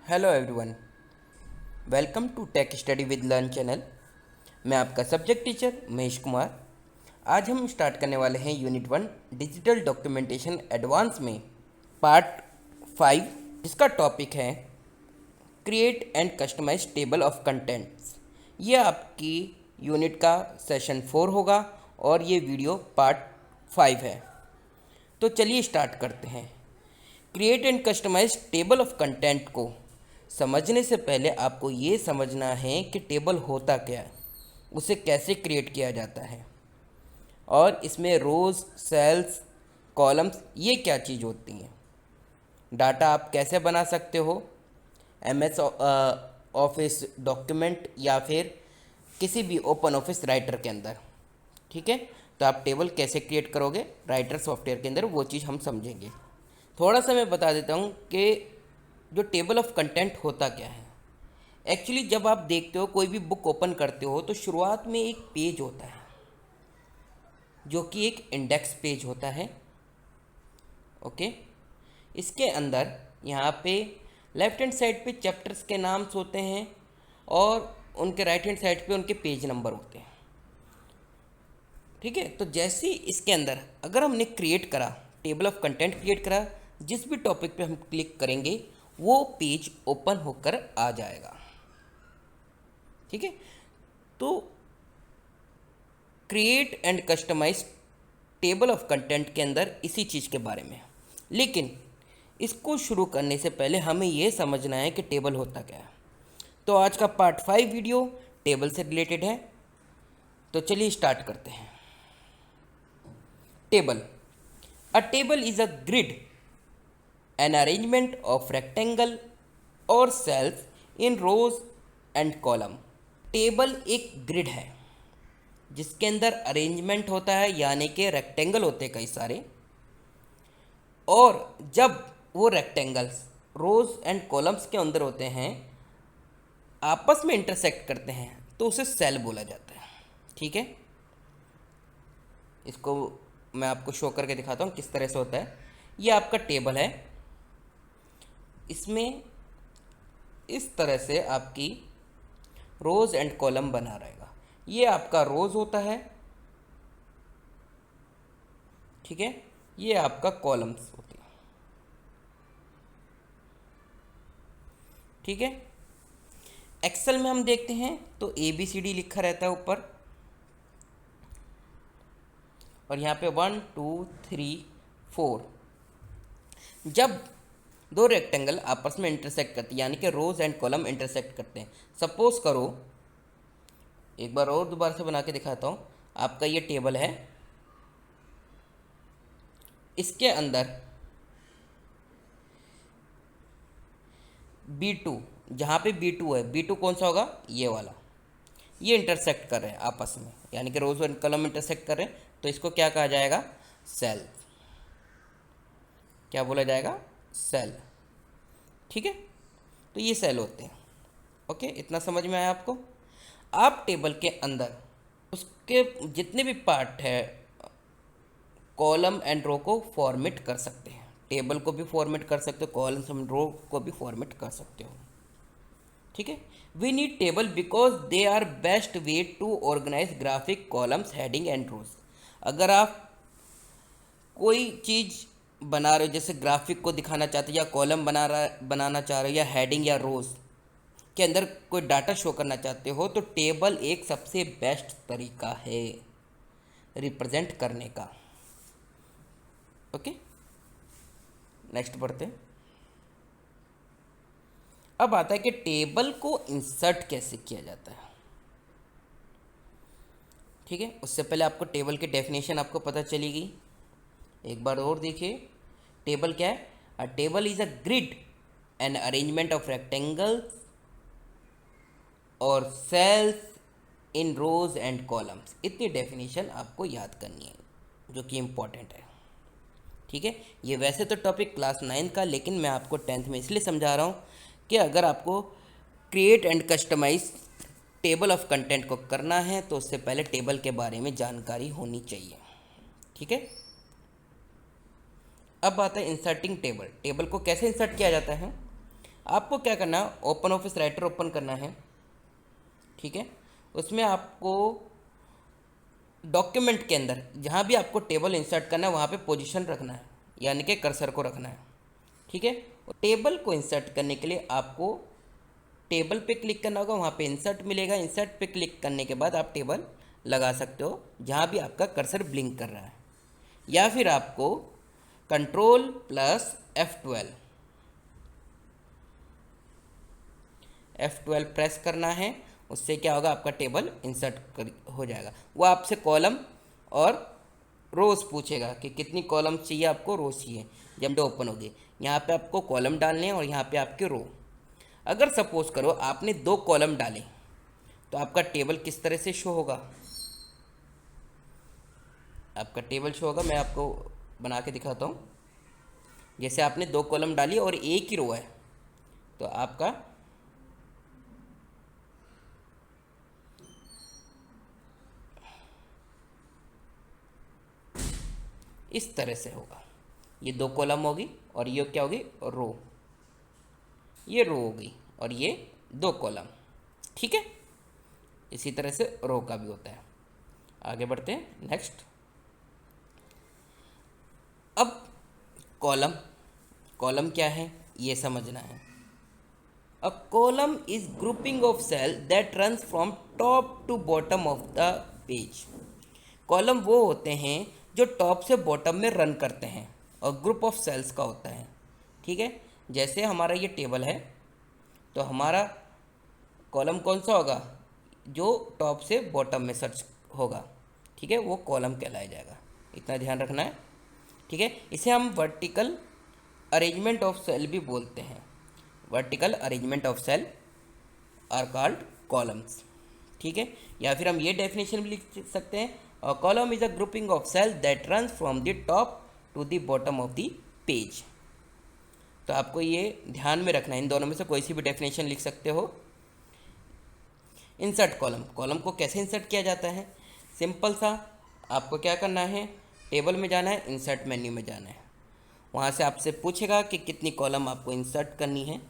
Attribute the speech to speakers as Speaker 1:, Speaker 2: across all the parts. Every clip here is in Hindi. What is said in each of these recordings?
Speaker 1: Hello everyone, welcome to tech study with learn channel. मैं आपका सब्जेक्ट टीचर महेश कुमार। आज हम स्टार्ट करने वाले हैं यूनिट 1 डिजिटल डॉक्यूमेंटेशन एडवांस में पार्ट 5, जिसका टॉपिक है create and customize table of contents. ये आपकी यूनिट का सेशन 4 होगा और ये वीडियो पार्ट 5 है। तो चलिए स्टार्ट करते हैं। Create and customize table of content को समझने से पहले आपको ये समझना है कि टेबल होता क्या है, उसे कैसे क्रिएट किया जाता है और इसमें रोज़, सेल्स, कॉलम्स ये क्या चीज़ होती हैं। डाटा आप कैसे बना सकते हो एमएस ऑफिस डॉक्यूमेंट या फिर किसी भी ओपन ऑफिस राइटर के अंदर। ठीक है, तो आप टेबल कैसे क्रिएट करोगे राइटर सॉफ्टवेयर के अंदर, वो चीज़ हम समझेंगे। थोड़ा सा मैं बता देता हूँ कि जो टेबल ऑफ कंटेंट होता क्या है। एक्चुअली जब आप देखते हो, कोई भी बुक ओपन करते हो, तो शुरुआत में एक पेज होता है जो कि एक इंडेक्स पेज होता है। ओके, इसके अंदर यहाँ पे लेफ्ट हैंड साइड पे चैप्टर्स के नाम्स होते हैं और उनके राइट हैंड साइड पे उनके पेज नंबर होते हैं। ठीक है, तो जैसे ही इसके अंदर अगर हमने क्रिएट करा, टेबल ऑफ कंटेंट क्रिएट करा, जिस भी टॉपिक पे हम क्लिक करेंगे वो पेज ओपन होकर आ जाएगा। ठीक है, तो create and customize table of content के अंदर इसी चीज़ के बारे में। लेकिन इसको शुरू करने से पहले हमें यह समझना है कि टेबल होता क्या है। तो आज का पार्ट 5 वीडियो टेबल से रिलेटेड है। तो चलिए स्टार्ट करते हैं। Table, a table is a grid, an arrangement of rectangle और cells in rows and column। Table एक ग्रिड है जिसके अंदर अरेंजमेंट होता है, यानी कि रेक्टेंगल होते हैं कई सारे, और जब वो रेक्टेंगल्स रोज एंड कॉलम्स के अंदर होते हैं, आपस में इंटरसेक्ट करते हैं, तो उसे सेल बोला जाता है। ठीक है, इसको मैं आपको शो करके दिखाता हूँ किस तरह से होता है। ये आपका टेबल है, इसमें इस तरह से आपकी रोज़ एंड कॉलम बना रहेगा। ये आपका रोज़ होता है, ठीक है, ये आपका कॉलम्स होती है। ठीक है, एक्सेल में हम देखते हैं तो ABCD लिखा रहता है ऊपर, और यहाँ पे 1 2 3 4। जब दो रेक्टेंगल आपस में इंटरसेक्ट करते हैं, यानी कि रोज एंड कॉलम इंटरसेक्ट करते हैं। सपोज करो, एक बार और दोबारा से बना के दिखाता हूँ। आपका ये टेबल है, इसके अंदर B2, जहाँ पे B2 है, B2 कौन सा होगा, ये वाला। ये इंटरसेक्ट कर रहे हैं आपस में, यानी कि रोज एंड कॉलम इंटरसेक्ट कर रहे हैं, तो इसको क्या कहा जाएगा, सेल। क्या बोला जाएगा, सेल। ठीक है, तो ये सेल होते हैं। ओके, इतना समझ में आया आपको। आप टेबल के अंदर उसके जितने भी पार्ट है, कॉलम एंड रो को फॉर्मेट कर सकते हैं। टेबल को भी फॉर्मेट कर सकते हो, कॉलम्स एंड रो को भी फॉर्मेट कर सकते हो। ठीक है, we need table because they are best way to organise graphic, columns, heading and rows. अगर आप कोई चीज़ बना रहे हो, जैसे ग्राफिक को दिखाना चाहते हो, या कॉलम बनाना चाह रहे हो, या हेडिंग या रोज के अंदर कोई डाटा शो करना चाहते हो, तो टेबल एक सबसे बेस्ट तरीका है रिप्रेजेंट करने का। ओके, नेक्स्ट बढ़ते हैं। अब आता है कि टेबल को इंसर्ट कैसे किया जाता है। ठीक है, उससे पहले आपको टेबल की डेफिनेशन आपको पता चलेगी। एक बार और देखिए, टेबल क्या है। A table is a grid, an arrangement of rectangles और cells in rows and columns. इतनी डेफिनेशन आपको याद करनी है, जो कि इम्पॉर्टेंट है। ठीक है, ये वैसे तो टॉपिक क्लास 9 का, लेकिन मैं आपको 10th में इसलिए समझा रहा हूँ कि अगर आपको create and customize table of content को करना है, तो उससे पहले टेबल के बारे में जानकारी होनी चाहिए। ठीक है, अब आता है इंसर्टिंग टेबल। टेबल को कैसे इंसर्ट किया जाता है। आपको क्या करना है, ओपन ऑफिस राइटर ओपन करना है, ठीक है। उसमें आपको डॉक्यूमेंट के अंदर जहाँ भी आपको टेबल इंसर्ट करना है वहाँ पे पोजीशन रखना है, यानी कि कर्सर को रखना है, ठीक है। टेबल को इंसर्ट करने के लिए आपको टेबल पे क्लिक करना होगा, वहाँ पे इंसर्ट मिलेगा। इंसर्ट पे क्लिक करने के बाद आप टेबल लगा सकते हो जहाँ भी आपका कर्सर ब्लिंक कर रहा है, या फिर आपको कंट्रोल प्लस F12 प्रेस करना है। उससे क्या होगा, आपका टेबल इंसर्ट हो जाएगा। वो आपसे कॉलम और रोज़ पूछेगा कि कितनी कॉलम चाहिए, आपको रोज़ चाहिए। जब विंडो ओपन होगी यहाँ पे आपको कॉलम डालने हैं और यहाँ पे आपके रो। अगर सपोज करो आपने 2 कॉलम डाले तो आपका टेबल किस तरह से शो होगा, आपका टेबल शो होगा, मैं आपको बना के दिखाता हूँ। जैसे आपने 2 कॉलम डाली और एक ही रो है, तो आपका इस तरह से होगा। ये 2 कॉलम होगी और ये क्या होगी, रो। ये रो होगी और ये 2 कॉलम, ठीक है। इसी तरह से रो का भी होता है। आगे बढ़ते हैं नेक्स्ट। अब कॉलम, कॉलम क्या है ये समझना है। A column is grouping of cell that runs from top to bottom of the page. Column वो होते हैं जो टॉप से बॉटम में रन करते हैं और ग्रुप ऑफ सेल्स का होता है, ठीक है। जैसे हमारा ये टेबल है तो हमारा कॉलम कौन सा होगा, जो टॉप से बॉटम में सर्च होगा, ठीक है, वो कॉलम कहलाया जाएगा। इतना ध्यान रखना है, ठीक है। इसे हम वर्टिकल अरेंजमेंट ऑफ सेल भी बोलते हैं। Vertical arrangement of cell are called columns, ठीक है। या फिर हम ये डेफिनेशन भी लिख सकते हैं, column is a grouping of cell that runs from the top to the bottom of the page. तो आपको ये ध्यान में रखना है, इन दोनों में से कोई सी भी डेफिनेशन लिख सकते हो। इंसर्ट कॉलम, कॉलम को कैसे इंसर्ट किया जाता है, सिंपल सा। आपको क्या करना है, टेबल में जाना है, इंसर्ट मेन्यू में जाना है। वहाँ से आपसे पूछेगा कि कितनी कॉलम आपको इंसर्ट करनी है,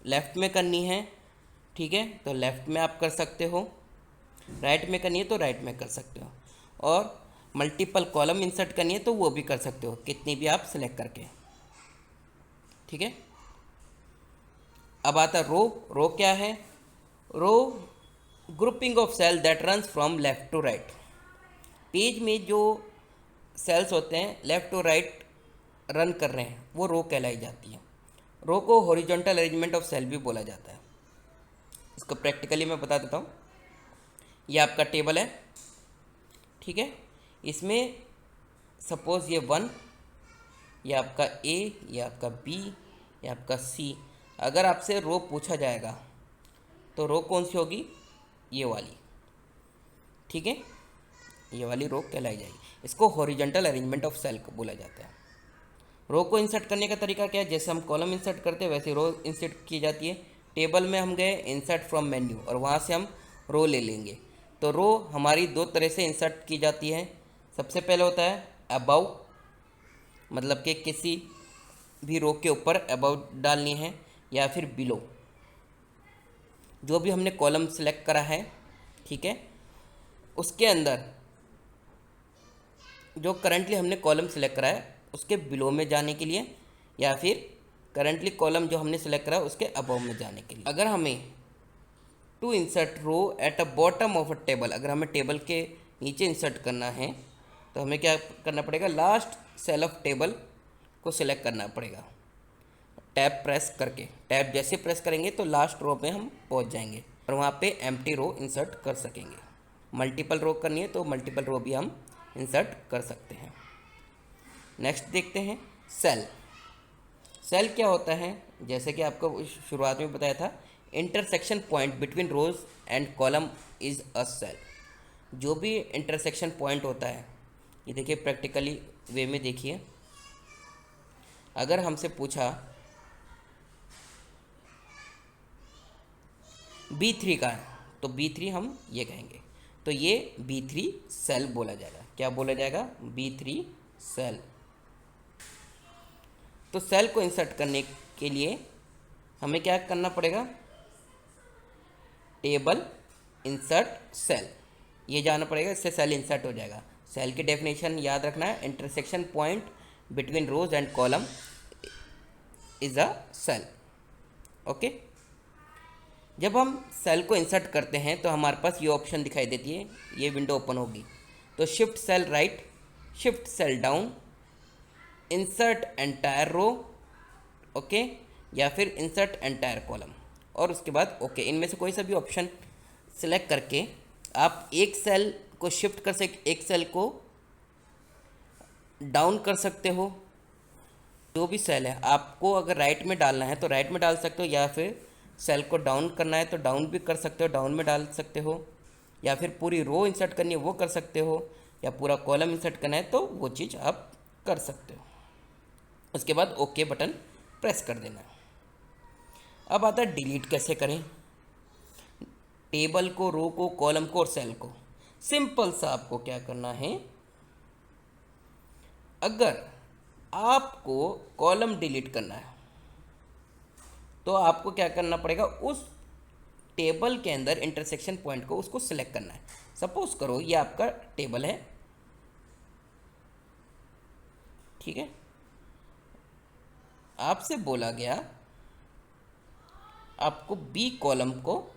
Speaker 1: लेफ़्ट में करनी है, ठीक है, तो लेफ़्ट में आप कर सकते हो। राइट में करनी है तो राइट में कर सकते हो, और मल्टीपल कॉलम इंसर्ट करनी है तो वो भी कर सकते हो, कितनी भी आप सेलेक्ट करके, ठीक है। अब आता रो। रो क्या है, row grouping of cell that runs from left to right. Page में जो सेल्स होते हैं लेफ़्ट टू राइट रन कर रहे हैं वो रो कहलाई जाती है। रो को हॉरिजॉन्टल अरेंजमेंट ऑफ सेल भी बोला जाता है। इसको प्रैक्टिकली मैं बता देता हूँ। ये आपका टेबल है, ठीक है। इसमें सपोज़ ये 1, ये आपका ए, ये आपका बी, ये आपका सी। अगर आपसे रो पूछा जाएगा तो रो कौन सी होगी, ये वाली, ठीक है, ये वाली रो कहलाई जाएगी। इसको हॉरिजॉन्टल अरेंजमेंट ऑफ सेल को बोला जाता है। रो को इंसर्ट करने का तरीका क्या है, जैसे हम कॉलम इंसर्ट करते हैं वैसे रो इंसर्ट की जाती है। टेबल में हम गए इंसर्ट फ्रॉम मेन्यू और वहाँ से हम रो ले लेंगे। तो रो हमारी 2 तरह से इंसर्ट की जाती है। सबसे पहले होता है अबाउ, मतलब कि किसी भी रो के ऊपर अबाउ डालनी है, या फिर बिलो, जो भी हमने कॉलम सेलेक्ट करा है, ठीक है, उसके अंदर जो करंटली हमने कॉलम सेलेक्ट करा है उसके बिलो में जाने के लिए, या फिर करंटली कॉलम जो हमने सेलेक्ट करा है उसके अबव में जाने के लिए। अगर हमें to insert row at a bottom of a table, अगर हमें टेबल के नीचे इंसर्ट करना है तो हमें क्या करना पड़ेगा, लास्ट सेल ऑफ टेबल को सिलेक्ट करना पड़ेगा टैब प्रेस करके। टैब जैसे प्रेस करेंगे तो लास्ट रो पे हम पहुंच जाएंगे और वहाँ पे एम्प्टी रो इंसर्ट कर सकेंगे। मल्टीपल रो करनी है तो मल्टीपल रो भी हम इंसर्ट कर सकते हैं। नेक्स्ट देखते हैं सेल। सेल क्या होता है, जैसे कि आपको शुरुआत में बताया था, intersection point between rows and column is a cell. जो भी इंटरसेक्शन पॉइंट होता है, ये देखिए प्रैक्टिकली वे में देखिए। अगर हमसे पूछा B3 का है तो B3 हम ये कहेंगे, तो ये B3 सेल बोला जाएगा। क्या बोला जाएगा, B3 सेल। तो सेल को इंसर्ट करने के लिए हमें क्या करना पड़ेगा, टेबल इंसर्ट सेल, ये जाना पड़ेगा, इससे सेल इंसर्ट हो जाएगा। सेल की डेफिनेशन याद रखना है, intersection point between rows and column is a cell. Okay, जब हम सेल को इंसर्ट करते हैं तो हमारे पास ये ऑप्शन दिखाई देती है, ये विंडो ओपन होगी। तो shift cell right, shift cell down, insert entire row, okay, या फिर इंसर्ट एंटायर कॉलम, और उसके बाद ओके। इनमें से कोई सा भी ऑप्शन सिलेक्ट करके आप एक सेल को शिफ्ट कर सकते, एक सेल को डाउन कर सकते हो। जो भी सेल है आपको अगर राइट में डालना है तो राइट में डाल सकते हो, या फिर सेल को डाउन करना है तो डाउन भी कर सकते हो, डाउन में डाल सकते हो, या फिर पूरी रो इंसर्ट करनी है वो कर सकते हो, या पूरा कॉलम इंसर्ट करना है तो वो चीज़ आप कर सकते हो। उसके बाद ओके बटन प्रेस कर देना है। अब आता है डिलीट कैसे करें, टेबल को, रो को, कॉलम को और सेल को। सिंपल सा आपको क्या करना है, अगर आपको कॉलम डिलीट करना है तो आपको क्या करना पड़ेगा, उस टेबल के अंदर इंटरसेक्शन पॉइंट को उसको सिलेक्ट करना है। सपोज करो ये आपका टेबल है, ठीक है, आपसे बोला गया आपको बी कॉलम को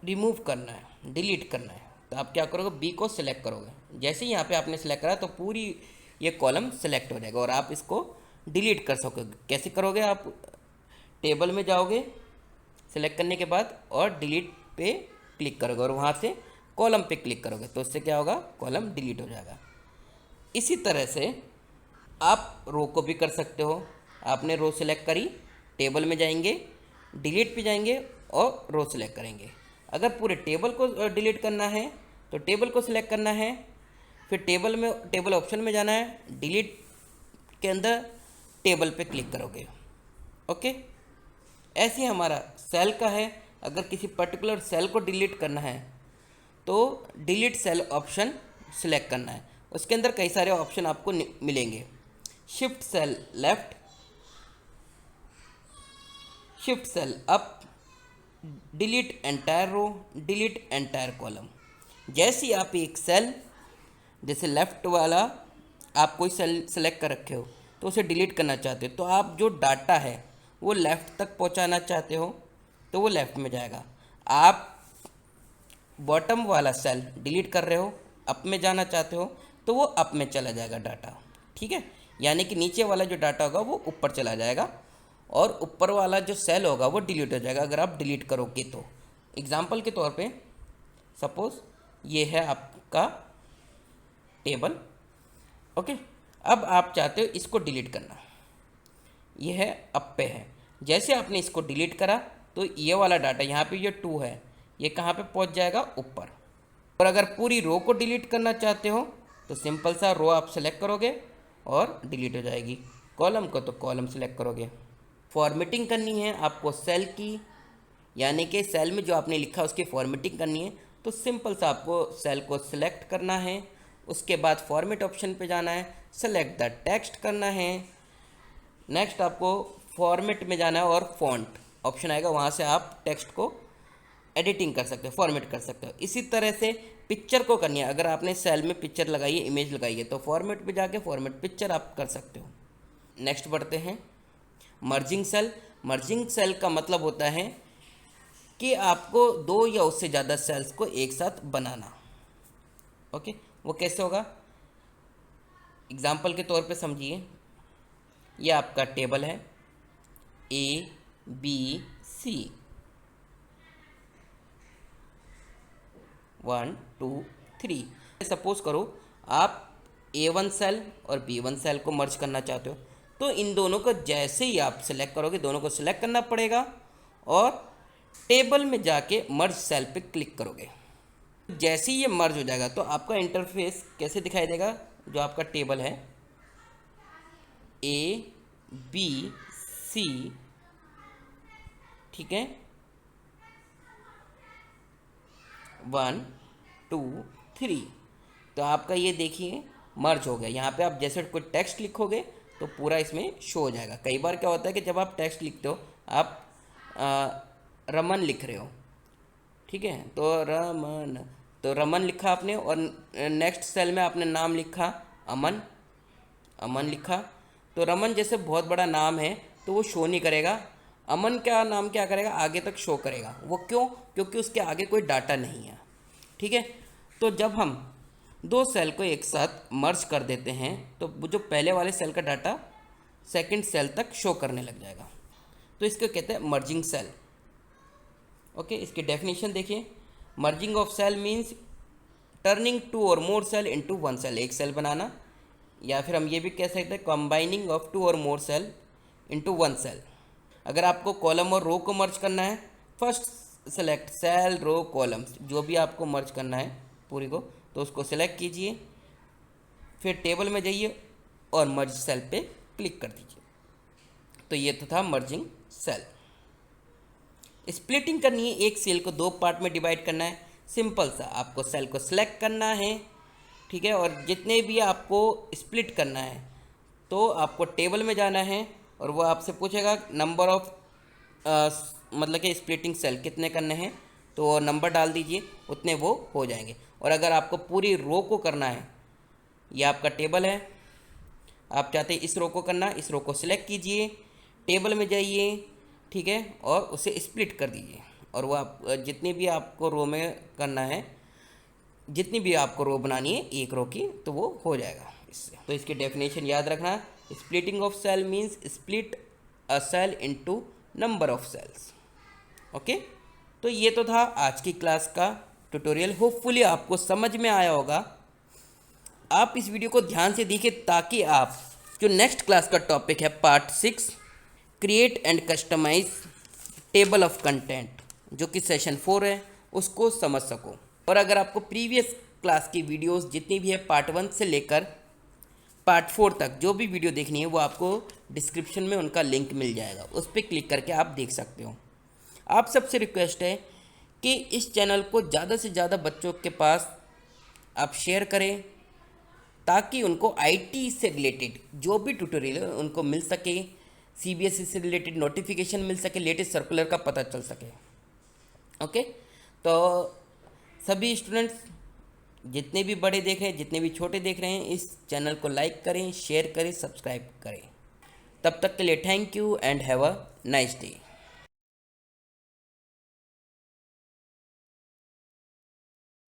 Speaker 1: रिमूव करना है, डिलीट करना है। तो आप क्या करोगे, बी को सिलेक्ट करोगे। जैसे ही यहाँ पे आपने सेलेक्ट करा तो पूरी ये कॉलम सेलेक्ट हो जाएगा और आप इसको डिलीट कर सकोगे। कैसे करोगे, आप टेबल में जाओगे सेलेक्ट करने के बाद और डिलीट पे क्लिक करोगे और वहाँ से कॉलम पे क्लिक करोगे, तो उससे क्या होगा, कॉलम डिलीट हो जाएगा। इसी तरह से आप रो को भी कर सकते हो। आपने रो सेलेक्ट करी, टेबल में जाएंगे, डिलीट पे जाएंगे और रो सेलेक्ट करेंगे। अगर पूरे टेबल को डिलीट करना है तो टेबल को सिलेक्ट करना है, फिर टेबल ऑप्शन में जाना है, डिलीट के अंदर टेबल पे क्लिक करोगे। ओके, ऐसे ही हमारा सेल का है। अगर किसी पर्टिकुलर सेल को डिलीट करना है तो डिलीट सेल ऑप्शन सिलेक्ट करना है। उसके अंदर कई सारे ऑप्शन आपको मिलेंगे, shift cell left, shift cell up, delete entire row, delete entire column. जैसे ही आप एक सेल, जैसे लेफ्ट वाला आप कोई सेल सेलेक्ट कर रखे हो तो उसे डिलीट करना चाहते हो, तो आप जो डाटा है वो लेफ़्ट तक पहुंचाना चाहते हो तो वो लेफ़्ट में जाएगा। आप बॉटम वाला सेल डिलीट कर रहे हो, अप में जाना चाहते हो तो वो अप में चला जाएगा डाटा, ठीक है। यानी कि नीचे वाला जो डाटा होगा वो ऊपर चला जाएगा और ऊपर वाला जो सेल होगा वो डिलीट हो जाएगा अगर आप डिलीट करोगे तो। एग्जाम्पल के तौर पे सपोज़ ये है आपका टेबल, ओके। अब आप चाहते हो इसको डिलीट करना, ये है अप पे है। जैसे आपने इसको डिलीट करा तो ये वाला डाटा, यहाँ पे ये 2 है, ये कहाँ पे पहुँच जाएगा, ऊपर। और अगर पूरी रो को डिलीट करना चाहते हो तो सिंपल सा रो आप सेलेक्ट करोगे और डिलीट हो जाएगी। कॉलम को तो कॉलम सेलेक्ट करोगे। फॉर्मेटिंग करनी है आपको सेल की, यानी कि सेल में जो आपने लिखा उसकी फॉर्मेटिंग करनी है, तो सिंपल सा आपको सेल को सिलेक्ट करना है। उसके बाद फॉर्मेट ऑप्शन पे जाना है, सेलेक्ट द टेक्स्ट करना है। नेक्स्ट आपको फॉर्मेट में जाना है और फॉन्ट ऑप्शन आएगा, वहाँ से आप टेक्स्ट को एडिटिंग कर सकते हो, फॉर्मेट कर सकते हो। इसी तरह से पिक्चर को करनी है, अगर आपने सेल में पिक्चर लगाई है, इमेज लगाई है, तो फॉर्मेट पे जाके फॉर्मेट पिक्चर आप कर सकते हो। नेक्स्ट बढ़ते हैं मर्जिंग सेल। मर्जिंग सेल का मतलब होता है कि आपको 2 या उससे ज़्यादा सेल्स को एक साथ बनाना, ओके। वो कैसे होगा, एग्जाम्पल के तौर पे समझिए, ये आपका टेबल है ABC, 1 2 3। सपोज करो आप A1 सेल और B1 सेल को मर्ज करना चाहते हो, तो इन दोनों को जैसे ही आप सेलेक्ट करोगे, दोनों को सिलेक्ट करना पड़ेगा और टेबल में जाके मर्ज सेल पे क्लिक करोगे। जैसे ही ये मर्ज हो जाएगा तो आपका इंटरफेस कैसे दिखाई देगा, जो आपका टेबल है ABC, ठीक है, 1 2 3, तो आपका ये देखिए मर्ज हो गया। यहाँ पे आप जैसे कोई टेक्स्ट लिखोगे तो पूरा इसमें शो हो जाएगा। कई बार क्या होता है कि जब आप टेक्स्ट लिखते हो, आप रमन लिख रहे हो, ठीक है, तो रमन लिखा आपने और नेक्स्ट सेल में आपने नाम लिखा अमन, अमन लिखा, तो रमन जैसे बहुत बड़ा नाम है तो वो शो नहीं करेगा। अमन का नाम क्या करेगा, आगे तक शो करेगा। वो क्यों? क्योंकि उसके आगे कोई डाटा नहीं है, ठीक है। तो जब हम दो सेल को एक साथ मर्ज कर देते हैं तो वो जो पहले वाले सेल का डाटा सेकंड सेल तक शो करने लग जाएगा, तो इसको कहते हैं मर्जिंग सेल। ओके, इसकी डेफिनेशन देखिए। Merging of cell means turning two or more cell into one cell, एक सेल बनाना, या फिर हम ये भी कह सकते हैं combining of to or more cell into one cell. अगर आपको कॉलम और रो को मर्ज करना है, first select cell row columns, जो भी आपको मर्ज करना है पूरी को, तो उसको सिलेक्ट कीजिए, फिर टेबल में जाइए और मर्ज सेल पे क्लिक कर दीजिए। तो ये तो था मर्जिंग सेल। स्प्लिटिंग करनी है, एक सेल को दो पार्ट में डिवाइड करना है। सिंपल सा, आपको सेल को सिलेक्ट करना है, ठीक है, और जितने भी आपको स्प्लिट करना है तो आपको टेबल में जाना है और वो आपसे पूछेगा नंबर ऑफ मतलब कि स्प्लिटिंग सेल कितने करने हैं, तो नंबर डाल दीजिए, उतने वो हो जाएंगे। और अगर आपको पूरी रो को करना है, ये आपका टेबल है, आप चाहते हैं इस रो को करना, इस रो को सिलेक्ट कीजिए, टेबल में जाइए, ठीक है, और उसे स्प्लिट कर दीजिए, और वो आप जितनी भी आपको रो में करना है, जितनी भी आपको रो बनानी है एक रो की, तो वो हो जाएगा इससे। तो इसकी डेफिनेशन याद रखना, splitting of cell means split a cell into number of cells. Okay, तो ये तो था आज की क्लास का ट्यूटोरियल। होपफुली आपको समझ में आया होगा। आप इस वीडियो को ध्यान से देखिए ताकि आप जो नेक्स्ट क्लास का टॉपिक है part 6 create and customize table of content, जो कि सेशन 4 है, उसको समझ सको। और अगर आपको प्रीवियस क्लास की वीडियोस जितनी भी है पार्ट 1 से लेकर पार्ट 4 तक जो भी वीडियो देखनी है, वो आपको डिस्क्रिप्शन में उनका लिंक मिल जाएगा, उस पर क्लिक करके आप देख सकते हो। आप सबसे रिक्वेस्ट है कि इस चैनल को ज़्यादा से ज़्यादा बच्चों के पास आप शेयर करें, ताकि उनको आईटी से रिलेटेड जो भी ट्यूटोरियल है उनको मिल सके, सीबीएसई से रिलेटेड नोटिफिकेशन मिल सके, लेटेस्ट सर्कुलर का पता चल सके। ओके, तो सभी स्टूडेंट्स जितने भी बड़े देख रहे हैं, जितने भी छोटे देख रहे हैं, इस चैनल को लाइक करें, शेयर करें, सब्सक्राइब करें। तब तक के लिए thank you and have a nice day.